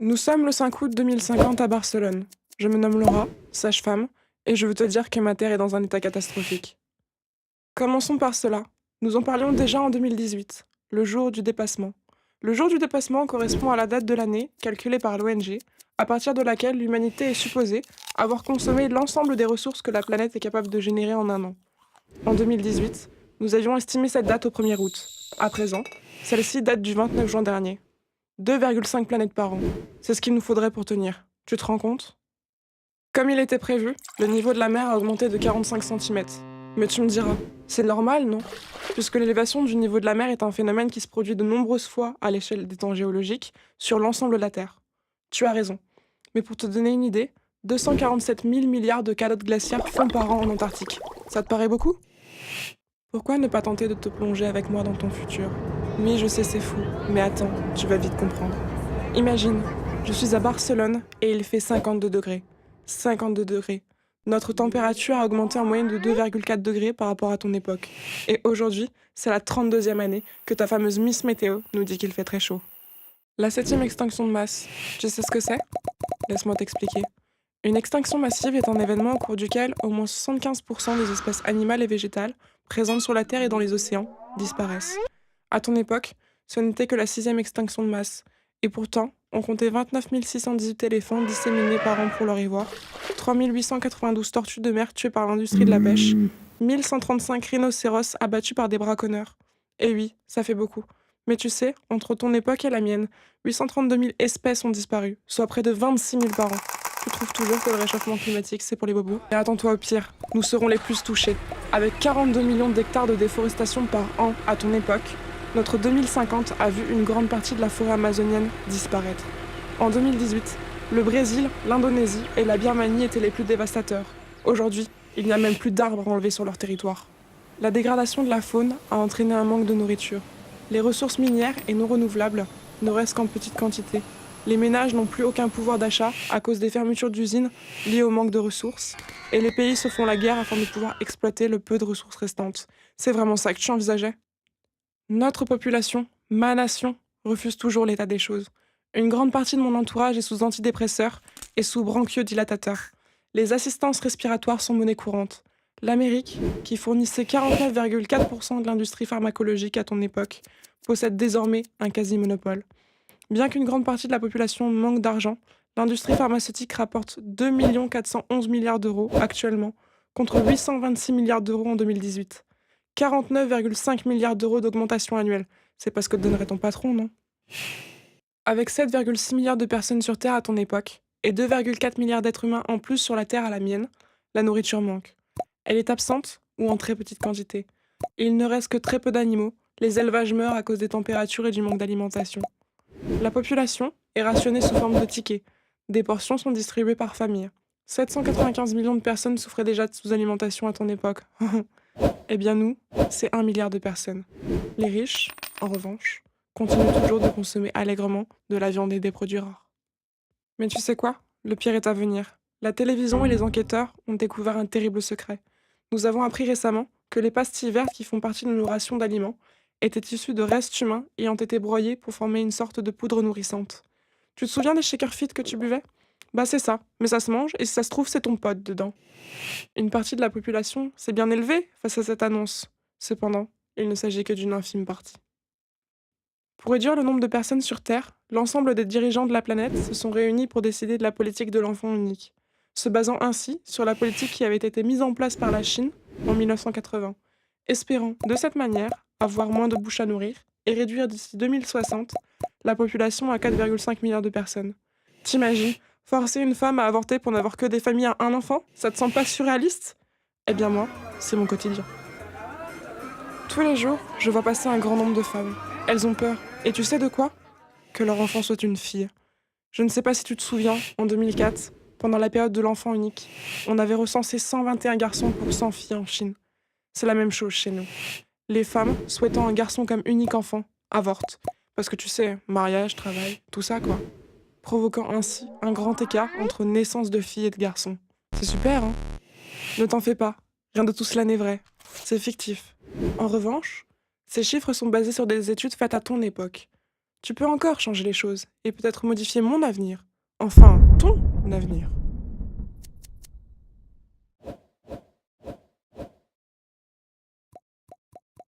Nous sommes le 5 août 2050 à Barcelone. Je me nomme Laura, sage-femme, et je veux te dire que ma terre est dans un état catastrophique. Commençons par cela. Nous en parlions déjà en 2018, le jour du dépassement. Le jour du dépassement correspond à la date de l'année, calculée par l'ONG, à partir de laquelle l'humanité est supposée avoir consommé l'ensemble des ressources que la planète est capable de générer en un an. En 2018, nous avions estimé cette date au 1er août. À présent, celle-ci date du 29 juin dernier. 2,5 planètes par an. C'est ce qu'il nous faudrait pour tenir. Tu te rends compte? Comme il était prévu, le niveau de la mer a augmenté de 45 centimètres. Mais tu me diras, c'est normal, non? Puisque l'élévation du niveau de la mer est un phénomène qui se produit de nombreuses fois à l'échelle des temps géologiques sur l'ensemble de la Terre. Tu as raison. Mais pour te donner une idée, 247 000 milliards de calottes glaciaires fondent par an en Antarctique. Ça te paraît beaucoup? Pourquoi ne pas tenter de te plonger avec moi dans ton futur? Oui, je sais, c'est fou, mais attends, tu vas vite comprendre. Imagine, je suis à Barcelone et il fait 52 degrés. 52 degrés. Notre température a augmenté en moyenne de 2,4 degrés par rapport à ton époque. Et aujourd'hui, c'est la 32e année que ta fameuse Miss Météo nous dit qu'il fait très chaud. La 7e extinction de masse, tu sais ce que c'est? Laisse-moi t'expliquer. Une extinction massive est un événement au cours duquel au moins 75% des espèces animales et végétales présentes sur la Terre et dans les océans disparaissent. À ton époque, ce n'était que la 6e extinction de masse. Et pourtant, on comptait 29 618 éléphants disséminés par an pour leur ivoire, 3 892 tortues de mer tuées par l'industrie de la pêche, 1135 rhinocéros abattus par des braconneurs. Et oui, ça fait beaucoup. Mais tu sais, entre ton époque et la mienne, 832 000 espèces ont disparu, soit près de 26 000 par an. Tu trouves toujours que le réchauffement climatique, c'est pour les bobos? Et attends-toi au pire, nous serons les plus touchés. Avec 42 millions d'hectares de déforestation par an à ton époque, notre 2050 a vu une grande partie de la forêt amazonienne disparaître. En 2018, le Brésil, l'Indonésie et la Birmanie étaient les plus dévastateurs. Aujourd'hui, il n'y a même plus d'arbres enlevés sur leur territoire. La dégradation de la faune a entraîné un manque de nourriture. Les ressources minières et non renouvelables ne restent qu'en petite quantité. Les ménages n'ont plus aucun pouvoir d'achat à cause des fermetures d'usines liées au manque de ressources. Et les pays se font la guerre afin de pouvoir exploiter le peu de ressources restantes. C'est vraiment ça que tu envisageais? Notre population, ma nation, refuse toujours l'état des choses. Une grande partie de mon entourage est sous antidépresseurs et sous bronchiodilatateurs. Les assistances respiratoires sont monnaie courante. L'Amérique, qui fournissait 49,4% de l'industrie pharmacologique à ton époque, possède désormais un quasi-monopole. Bien qu'une grande partie de la population manque d'argent, l'industrie pharmaceutique rapporte 2 411 milliards d'euros actuellement, contre 826 milliards d'euros en 2018. 49,5 milliards d'euros d'augmentation annuelle. C'est pas ce que te donnerait ton patron, non? Avec 7,6 milliards de personnes sur Terre à ton époque, et 2,4 milliards d'êtres humains en plus sur la Terre à la mienne, la nourriture manque. Elle est absente ou en très petite quantité. Il ne reste que très peu d'animaux, les élevages meurent à cause des températures et du manque d'alimentation. La population est rationnée sous forme de tickets. Des portions sont distribuées par famille. 795 millions de personnes souffraient déjà de sous-alimentation à ton époque. Eh bien nous, c'est 1 milliard de personnes. Les riches, en revanche, continuent toujours de consommer allègrement de la viande et des produits rares. Mais tu sais quoi? Le pire est à venir. La télévision et les enquêteurs ont découvert un terrible secret. Nous avons appris récemment que les pastilles vertes qui font partie de nos rations d'aliments étaient issues de restes humains ayant été broyés pour former une sorte de poudre nourrissante. Tu te souviens des shaker fit que tu buvais? Bah c'est ça, mais ça se mange et si ça se trouve c'est ton pote dedans. Une partie de la population s'est bien élevée face à cette annonce. Cependant, il ne s'agit que d'une infime partie. Pour réduire le nombre de personnes sur Terre, l'ensemble des dirigeants de la planète se sont réunis pour décider de la politique de l'enfant unique, se basant ainsi sur la politique qui avait été mise en place par la Chine en 1980, espérant de cette manière avoir moins de bouches à nourrir et réduire d'ici 2060 la population à 4,5 milliards de personnes. T'imagines, forcer une femme à avorter pour n'avoir que des familles à un enfant, ça te semble pas surréaliste? Eh bien moi, c'est mon quotidien. Tous les jours, je vois passer un grand nombre de femmes. Elles ont peur. Et tu sais de quoi? Que leur enfant soit une fille. Je ne sais pas si tu te souviens, en 2004, pendant la période de l'enfant unique, on avait recensé 121 garçons pour 100 filles en Chine. C'est la même chose chez nous. Les femmes, souhaitant un garçon comme unique enfant, avortent. Parce que tu sais, mariage, travail, tout ça quoi. Provoquant ainsi un grand écart entre naissance de filles et de garçons. C'est super, hein? Ne t'en fais pas, rien de tout cela n'est vrai. C'est fictif. En revanche, ces chiffres sont basés sur des études faites à ton époque. Tu peux encore changer les choses et peut-être modifier mon avenir. Enfin, ton avenir.